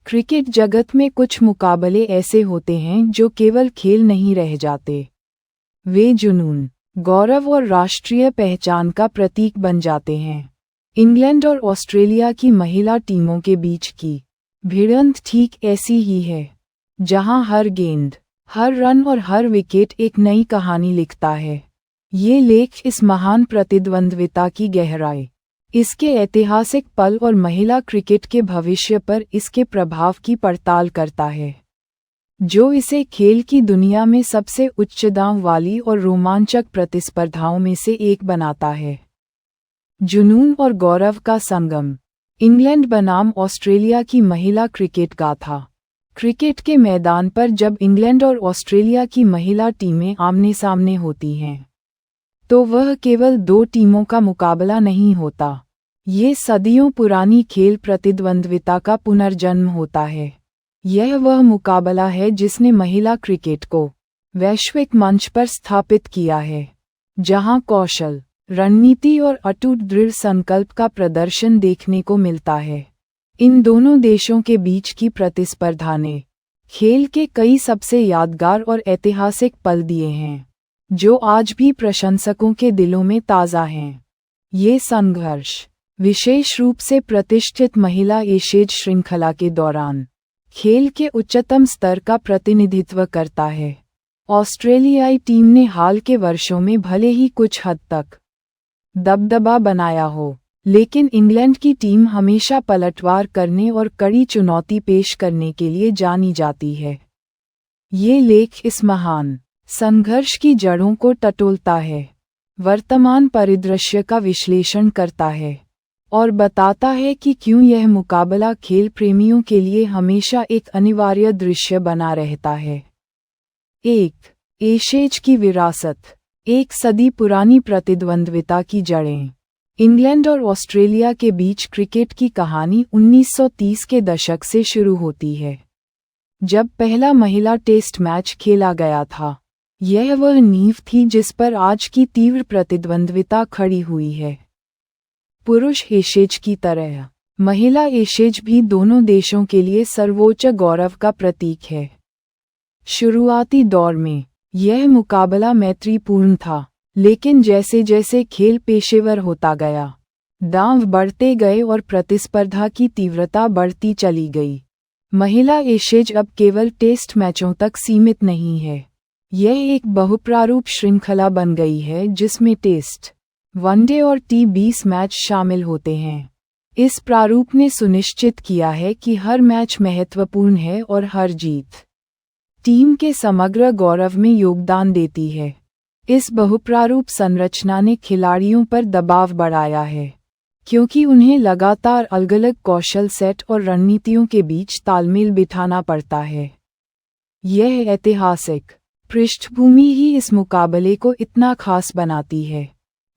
Cricket जगत में कुछ मुकाबले ऐसे होते हैं जो केवल खेल नहीं रह जाते। वे जुनून, गौरव और राष्ट्रीय पहचान का प्रतीक बन जाते हैं। इंग्लैंड और ऑस्ट्रेलिया की महिला टीमों के बीच की भिड़ंत ठीक ऐसी ही है, जहां हर गेंद, हर रन और हर विकेट एक नई कहानी लिखता है। ये लेख इस महान प्रतिद्वंद्विता की गहराई, इसके ऐतिहासिक पल और महिला क्रिकेट के भविष्य पर इसके प्रभाव की पड़ताल करता है, जो इसे खेल की दुनिया में सबसे उच्च दांव वाली और रोमांचक प्रतिस्पर्धाओं में से एक बनाता है। जुनून और गौरव का संगम। इंग्लैंड बनाम ऑस्ट्रेलिया की महिला क्रिकेट गाथा। क्रिकेट के मैदान पर जब इंग्लैंड और ऑस्ट्रेलिया की महिला टीमें आमने सामने होती हैं, तो वह केवल दो टीमों का मुकाबला नहीं होता। ये सदियों पुरानी खेल प्रतिद्वंद्विता का पुनर्जन्म होता है। यह वह मुकाबला है जिसने महिला क्रिकेट को वैश्विक मंच पर स्थापित किया है, जहां कौशल, रणनीति और अटूट दृढ़ संकल्प का प्रदर्शन देखने को मिलता है। इन दोनों देशों के बीच की प्रतिस्पर्धा ने खेल के कई सबसे यादगार और ऐतिहासिक पल दिए हैं, जो आज भी प्रशंसकों के दिलों में ताज़ा हैं। ये संघर्ष विशेष रूप से प्रतिष्ठित महिला एशेज श्रृंखला के दौरान खेल के उच्चतम स्तर का प्रतिनिधित्व करता है। ऑस्ट्रेलियाई टीम ने हाल के वर्षों में भले ही कुछ हद तक दबदबा बनाया हो, लेकिन इंग्लैंड की टीम हमेशा पलटवार करने और कड़ी चुनौती पेश करने के लिए जानी जाती है। ये लेख इस महान संघर्ष की जड़ों को टटोलता है, वर्तमान परिदृश्य का विश्लेषण करता है और बताता है कि क्यों यह मुकाबला खेल प्रेमियों के लिए हमेशा एक अनिवार्य दृश्य बना रहता है। एशेज की विरासत। एक सदी पुरानी प्रतिद्वंद्विता की जड़ें। इंग्लैंड और ऑस्ट्रेलिया के बीच क्रिकेट की कहानी 1930 के दशक से शुरू होती है, जब पहला महिला टेस्ट मैच खेला गया था। यह वह नींव थी जिस पर आज की तीव्र प्रतिद्वंद्विता खड़ी हुई है। पुरुष एशेज की तरह महिला एशेज भी दोनों देशों के लिए सर्वोच्च गौरव का प्रतीक है। शुरुआती दौर में यह मुकाबला मैत्रीपूर्ण था, लेकिन जैसे जैसे खेल पेशेवर होता गया, दांव बढ़ते गए और प्रतिस्पर्धा की तीव्रता बढ़ती चली गई। महिला एशेज अब केवल टेस्ट मैचों तक सीमित नहीं है। यह एक बहुप्रारूप श्रृंखला बन गई है जिसमें टेस्ट, वनडे और T20 मैच शामिल होते हैं। इस प्रारूप ने सुनिश्चित किया है कि हर मैच महत्वपूर्ण है और हर जीत टीम के समग्र गौरव में योगदान देती है। इस बहुप्रारूप संरचना ने खिलाड़ियों पर दबाव बढ़ाया है, क्योंकि उन्हें लगातार अलग-अलग कौशल सेट और रणनीतियों के बीच तालमेल बिठाना पड़ता है। यह ऐतिहासिक पृष्ठभूमि ही इस मुकाबले को इतना खास बनाती है,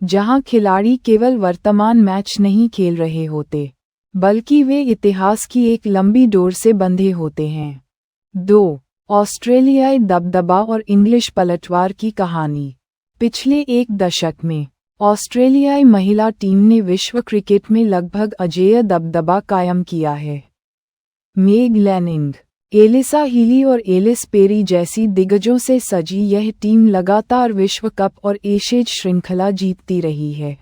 जहां खिलाड़ी केवल वर्तमान मैच नहीं खेल रहे होते, बल्कि वे इतिहास की एक लंबी डोर से बंधे होते हैं। 2. ऑस्ट्रेलियाई दबदबा और इंग्लिश पलटवार की कहानी। पिछले एक दशक में ऑस्ट्रेलियाई महिला टीम ने विश्व क्रिकेट में लगभग अजेय दबदबा कायम किया है। मेग लैनिंग, एलिसा हीली और एलिस पेरी जैसी दिग्गजों से सजी यह टीम लगातार विश्व कप और एशेज श्रृंखला जीतती रही है।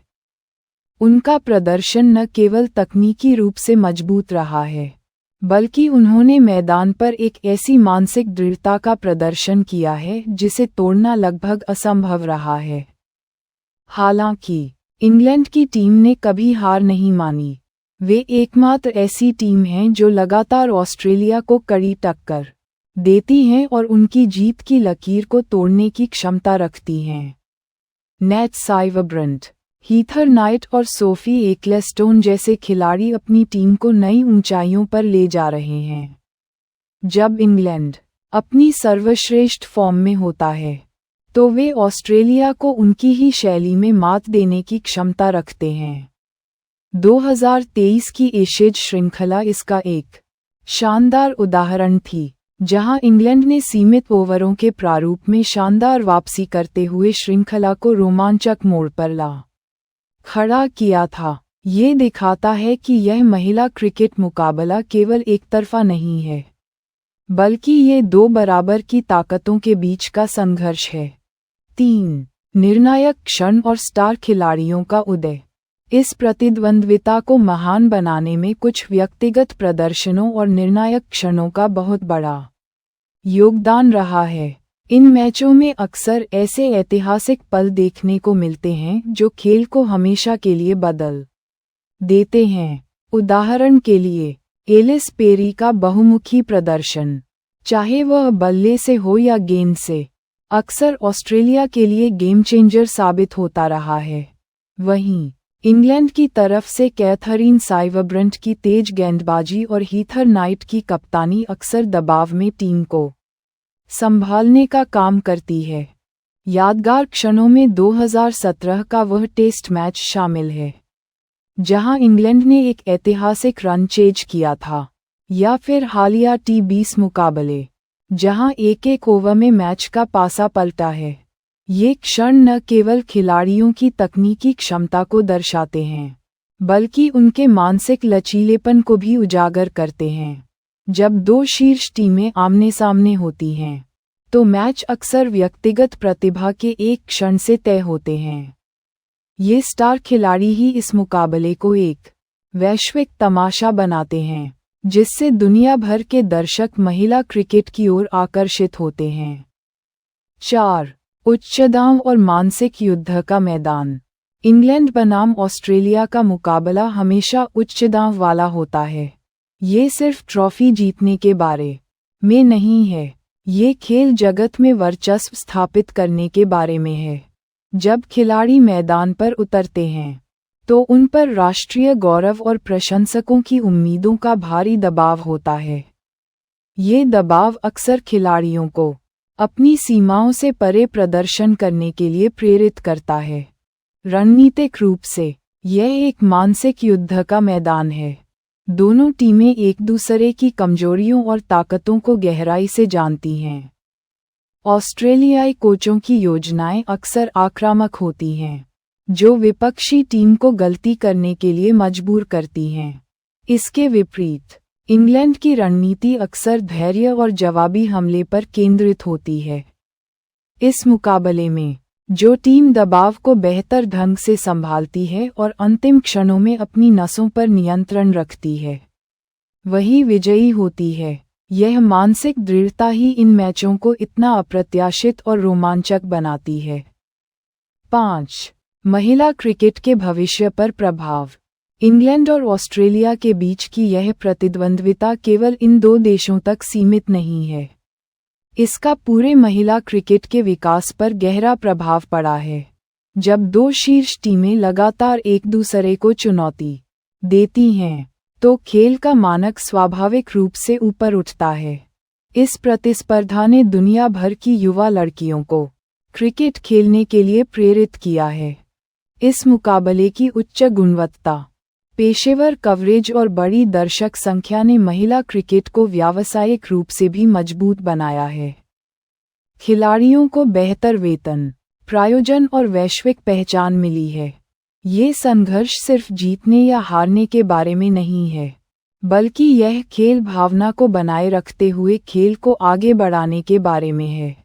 उनका प्रदर्शन न केवल तकनीकी रूप से मजबूत रहा है, बल्कि उन्होंने मैदान पर एक ऐसी मानसिक दृढ़ता का प्रदर्शन किया है जिसे तोड़ना लगभग असंभव रहा है। हालांकि इंग्लैंड की टीम ने कभी हार नहीं मानी। वे एकमात्र ऐसी टीम हैं जो लगातार ऑस्ट्रेलिया को कड़ी टक्कर देती हैं और उनकी जीत की लकीर को तोड़ने की क्षमता रखती हैं। नेट साइवरब्रंट, हीथर नाइट और सोफी एक्लेस्टोन जैसे खिलाड़ी अपनी टीम को नई ऊंचाइयों पर ले जा रहे हैं। जब इंग्लैंड अपनी सर्वश्रेष्ठ फॉर्म में होता है, तो वे ऑस्ट्रेलिया को उनकी ही शैली में मात देने की क्षमता रखते हैं। 2023 की एशेज श्रृंखला इसका एक शानदार उदाहरण थी, जहां इंग्लैंड ने सीमित ओवरों के प्रारूप में शानदार वापसी करते हुए श्रृंखला को रोमांचक मोड़ पर ला खड़ा किया था। ये दिखाता है कि यह महिला क्रिकेट मुकाबला केवल एक तरफा नहीं है, बल्कि ये दो बराबर की ताकतों के बीच का संघर्ष है। 3. निर्णायक क्षण और स्टार खिलाड़ियों का उदय। इस प्रतिद्वंद्विता को महान बनाने में कुछ व्यक्तिगत प्रदर्शनों और निर्णायक क्षणों का बहुत बड़ा योगदान रहा है। इन मैचों में अक्सर ऐसे ऐतिहासिक पल देखने को मिलते हैं जो खेल को हमेशा के लिए बदल देते हैं। उदाहरण के लिए, एलिस पेरी का बहुमुखी प्रदर्शन, चाहे वह बल्ले से हो या गेंद से, अक्सर ऑस्ट्रेलिया के लिए गेम चेंजर साबित होता रहा है। वहीं इंग्लैंड की तरफ से कैथरीन साइवरब्रंट की तेज गेंदबाजी और हीथर नाइट की कप्तानी अक्सर दबाव में टीम को संभालने का काम करती है। यादगार क्षणों में 2017 का वह टेस्ट मैच शामिल है, जहां इंग्लैंड ने एक ऐतिहासिक रन चेज किया था, या फिर हालिया T20 मुकाबले, जहां एक ओवर में मैच का पासा पलटा है। ये क्षण न केवल खिलाड़ियों की तकनीकी क्षमता को दर्शाते हैं, बल्कि उनके मानसिक लचीलेपन को भी उजागर करते हैं। जब दो शीर्ष टीमें आमने सामने होती हैं, तो मैच अक्सर व्यक्तिगत प्रतिभा के एक क्षण से तय होते हैं। ये स्टार खिलाड़ी ही इस मुकाबले को एक वैश्विक तमाशा बनाते हैं, जिससे दुनिया भर के दर्शक महिला क्रिकेट की ओर आकर्षित होते हैं। 4. उच्चदाव और मानसिक युद्ध का मैदान। इंग्लैंड बनाम ऑस्ट्रेलिया का मुकाबला हमेशा उच्चदाव वाला होता है। ये सिर्फ ट्रॉफी जीतने के बारे में नहीं है, ये खेल जगत में वर्चस्व स्थापित करने के बारे में है। जब खिलाड़ी मैदान पर उतरते हैं, तो उन पर राष्ट्रीय गौरव और प्रशंसकों की उम्मीदों का भारी दबाव होता है। ये दबाव अक्सर खिलाड़ियों को अपनी सीमाओं से परे प्रदर्शन करने के लिए प्रेरित करता है। रणनीतिक रूप से यह एक मानसिक युद्ध का मैदान है। दोनों टीमें एक दूसरे की कमजोरियों और ताकतों को गहराई से जानती हैं। ऑस्ट्रेलियाई कोचों की योजनाएं अक्सर आक्रामक होती हैं, जो विपक्षी टीम को गलती करने के लिए मजबूर करती हैं। इसके विपरीत इंग्लैंड की रणनीति अक्सर धैर्य और जवाबी हमले पर केंद्रित होती है। इस मुकाबले में जो टीम दबाव को बेहतर ढंग से संभालती है और अंतिम क्षणों में अपनी नसों पर नियंत्रण रखती है, वही विजयी होती है। यह मानसिक दृढ़ता ही इन मैचों को इतना अप्रत्याशित और रोमांचक बनाती है। 5. महिला क्रिकेट के भविष्य पर प्रभाव। इंग्लैंड और ऑस्ट्रेलिया के बीच की यह प्रतिद्वंद्विता केवल इन दो देशों तक सीमित नहीं है। इसका पूरे महिला क्रिकेट के विकास पर गहरा प्रभाव पड़ा है। जब दो शीर्ष टीमें लगातार एक दूसरे को चुनौती देती हैं, तो खेल का मानक स्वाभाविक रूप से ऊपर उठता है। इस प्रतिस्पर्धा ने दुनिया भर की युवा लड़कियों को क्रिकेट खेलने के लिए प्रेरित किया है। इस मुकाबले की उच्च गुणवत्ता, पेशेवर कवरेज और बड़ी दर्शक संख्या ने महिला क्रिकेट को व्यावसायिक रूप से भी मजबूत बनाया है। खिलाड़ियों को बेहतर वेतन, प्रायोजन और वैश्विक पहचान मिली है। ये संघर्ष सिर्फ जीतने या हारने के बारे में नहीं है, बल्कि यह खेल भावना को बनाए रखते हुए खेल को आगे बढ़ाने के बारे में है।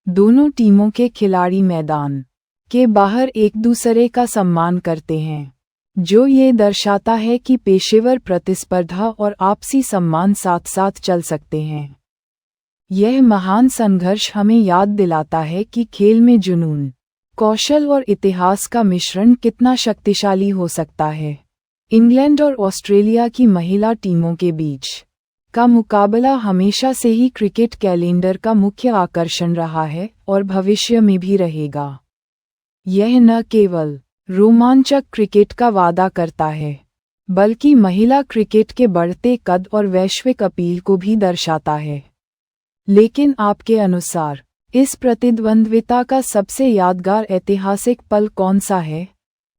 दोनों टीमों के खिलाड़ी मैदान के बाहर एक दूसरे का सम्मान करते हैं, जो ये दर्शाता है कि पेशेवर प्रतिस्पर्धा और आपसी सम्मान साथ साथ चल सकते हैं। यह महान संघर्ष हमें याद दिलाता है कि खेल में जुनून, कौशल और इतिहास का मिश्रण कितना शक्तिशाली हो सकता है। इंग्लैंड और ऑस्ट्रेलिया की महिला टीमों के बीच का मुकाबला हमेशा से ही क्रिकेट कैलेंडर का मुख्य आकर्षण रहा है और भविष्य में भी रहेगा। यह न केवल रोमांचक क्रिकेट का वादा करता है, बल्कि महिला क्रिकेट के बढ़ते कद और वैश्विक अपील को भी दर्शाता है। लेकिन आपके अनुसार इस प्रतिद्वंद्विता का सबसे यादगार ऐतिहासिक पल कौन सा है?